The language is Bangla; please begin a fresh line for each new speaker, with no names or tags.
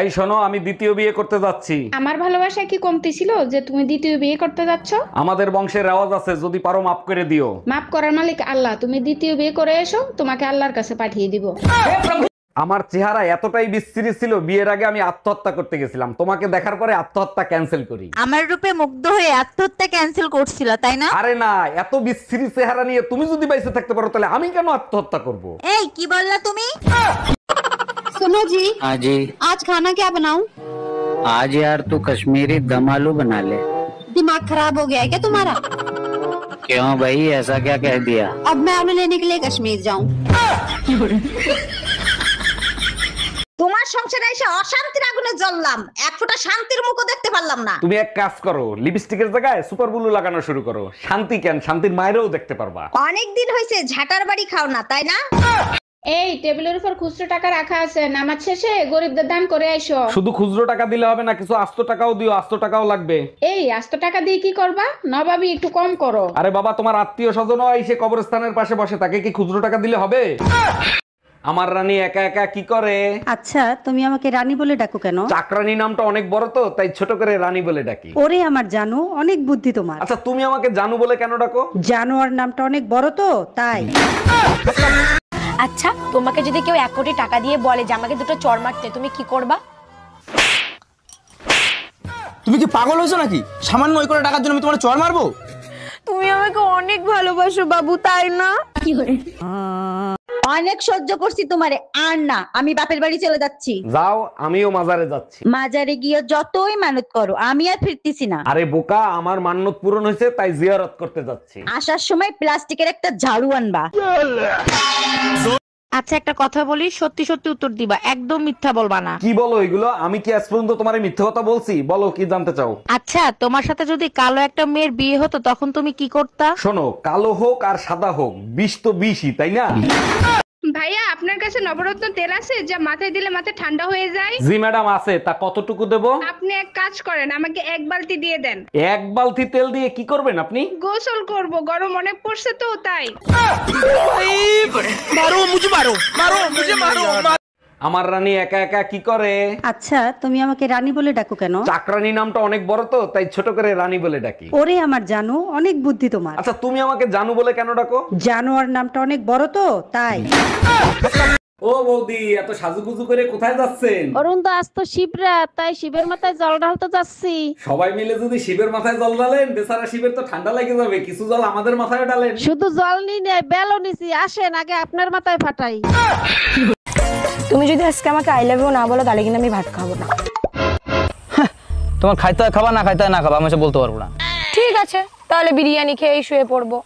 এই শোনো, আমি দ্বিতীয় বিয়ে করতে যাচ্ছি।
আমার ভালোবাসা কি কমতি ছিল যে তুমি দ্বিতীয় বিয়ে করতে যাচ্ছ?
আমাদের বংশের রেওয়াজ আছে, যদি পারো মাফ করে দিও।
মাফ করার মালিক আল্লাহ, তুমি দ্বিতীয় বিয়ে করে এসো, তোমাকে আল্লাহর কাছে পাঠিয়ে দিব।
আমার চেহারা এতটাই বিশ্রী ছিল, বিয়ের আগে আমি আত্মহত্যা করতে গেছিলাম। তোমাকে দেখার পরে আত্মহত্যা ক্যান্সেল করি।
আমার রূপে মুগ্ধ হয়ে আত্মহত্যা ক্যান্সেল করছিল তাই না?
আরে না, এত বিশ্রী চেহারা নিয়ে তুমি যদি বাইসে থাকতে পারো তাহলে আমি কেন আত্মহত্যা করব?
এই কি বললা তুমি?
सुनो जी।
हाँ जी।
आज खाना क्या बनाऊं?
आज यार तू कश्मीरी दम आलू बना ले।
दिमाग खराब हो गया है क्या तुम्हारा?
क्यों भाई, ऐसा क्या कह दिया?
अब मैं आलू लेने के लिए कश्मीर जाऊं।
তোমার সংসারে এসে অশান্তির আগুনে জ্বললাম, এক ফোঁটা শান্তির মুখও দেখতে পারলাম না।
তুমি এক কাজ করো, লিপস্টিকের জায়গায় সুপার ব্লু লাগানো শুরু করো। শান্তি কেন, শান্তির মায়েরও দেখতে পারবা।
অনেক দিন হয়েছে ঝাঁটার বাড়ি খাও না তাই না?
এই টেবিলের উপর খুচরো টাকা রাখা আছে, নামাজ শেষে গরিবদের দান করে আইসো।
শুধু খুচরো টাকা দিলে হবে না, কিছু আস্ত টাকাও দিও। আস্ত টাকাও লাগবে।
এই আস্ত টাকা দিয়ে কি করবা? নবাবী একটু কম করো।
আরে বাবা, তোমার আত্মীয় স্বজনও এসে কবরস্থানের পাশে বসে, তাকে কি খুচরো টাকা দিলে হবে? আমার রানী একা একা কি করে?
আচ্ছা, তুমি আমাকে রানী বলে ডাকো কেন?
চাকরানী নামটা অনেক বড় তো, তাই ছোট করে রানী বলে ডাকি।
ওরে আমার জানো, অনেক বুদ্ধি তোমার।
আচ্ছা, তুমি আমাকে জানু বলে কেন ডাকো?
জানোয়ার নামটা অনেক বড় তো তাই।
আচ্ছা, তোমাকে যদি কেউ 1 কোটি টাকা দিয়ে বলে যে আমাকে দুটো চড় মারতে, তুমি কি করবা?
তুমি কি পাগল হয়েছো নাকি? সামান্য 1 কোটি টাকার জন্য আমি তোমার চড় মারবো?
তুমি আমাকে অনেক ভালোবাসো বাবু, তাই না?
অনেক সহ্য করছি তোমারে, আর না, আমি বাপের বাড়ি চলে যাচ্ছি।
যাও, আমিও মাজারে যাচ্ছি।
মাজারে গিয়ে যতই মানত করো, আমি আর ফিরতেছি না।
আরে বোকা, আমার মান্যত পূরণ হয়েছে, তাই জিয়ারত করতে যাচ্ছি।
আসার সময় প্লাস্টিকের একটা ঝাড়ু আনবা।
আচ্ছা, একটা কথা বলি, সত্যি সত্যি উত্তর দিবা, একদম মিথ্যা বলবা না।
কি বলো এগুলো? আমি কি আজ পর্যন্ত তোমার মিথ্যে কথা বলছি? বলো, কি জানতে চাও?
আচ্ছা, তোমার সাথে যদি কালো একটা মেয়ের বিয়ে হতো তখন তুমি কি করতা?
শোনো, কালো হোক আর সাদা হোক, বিষ তো বিষই, তাই না?
ভাইয়া, আপনার কাছে নবরত্ন তেল আছে যা মাথায় দিলে মাথা ঠান্ডা হয়ে যায়?
জি ম্যাডাম, আছে। তা কতটুকু দেব?
আপনি এক কাজ করেন, আমাকে 1 বালতি দিয়ে দেন।
1 বালতি তেল দিয়ে কি করবেন আপনি?
গোসল করব, গরম অনেক পড়ছে তো তাই।
মারো মুঝে, মারো মারো মুঝে, মারো।
আমার রানী একা একা কি করে?
আচ্ছা, তুমি আমাকে রানী বলে ডাকো কেন?
চাকরানী নামটা অনেক বড় তো, তাই ছোট করে রানী বলে ডাকি।
ওরে আমার জানো, অনেক বুদ্ধি তোমার।
আচ্ছা, তুমি আমাকে জানু বলে কেন ডাকো?
জানোয়ার নামটা অনেক বড় তো তাই।
ও বৌদি, এত সাজুগুজু করে কোথায় যাচ্ছেন?
অরুণ দা, আজ তো শিবরাত, তাই শিবের মাথায় জল ঢালতে যাচ্ছি।
সবাই মিলে যদি শিবের মাথায় জল ঢালেন, বেচারা শিবের তো ঠান্ডা লেগে যাবে। কিছু জল আমাদের মাথায় ঢালেন।
শুধু জল নিয়ে নেয়, বেলও নিছি, আসেন আগে আপনার মাথায় ফাটাই। তুমি যদি আজকে আমাকে আই লাভ ইউ না বলো, তাহলে কিন্তু আমি ভাত খাবো না।
তোমার খাইতে হয় খাবা, না খাইতে হয় না খাবা, আমি বলতে পারবো না।
ঠিক আছে, তাহলে বিরিয়ানি খেয়েই শুয়ে পড়বো।